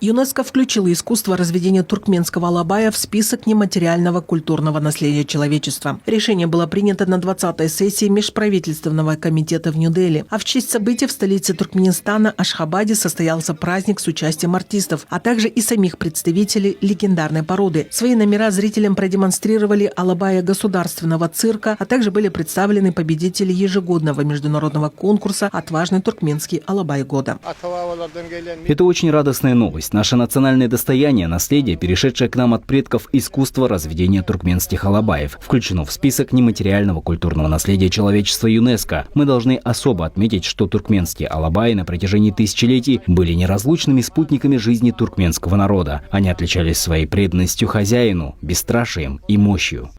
ЮНЕСКО включило искусство разведения туркменского алабая в список нематериального культурного наследия человечества. Решение было принято на 20-й сессии Межправительственного комитета в Нью-Дели. А в честь событий в столице Туркменистана Ашхабаде состоялся праздник с участием артистов, а также и самих представителей легендарной породы. Свои номера зрителям продемонстрировали алабая государственного цирка, а также были представлены победители ежегодного международного конкурса «Отважный туркменский алабай года». Это очень радостная новость. Наше национальное достояние, наследие, перешедшее к нам от предков искусство разведения туркменских алабаев, включено в список нематериального культурного наследия человечества ЮНЕСКО. Мы должны особо отметить, что туркменские алабаи на протяжении тысячелетий были неразлучными спутниками жизни туркменского народа. Они отличались своей преданностью хозяину, бесстрашием и мощью.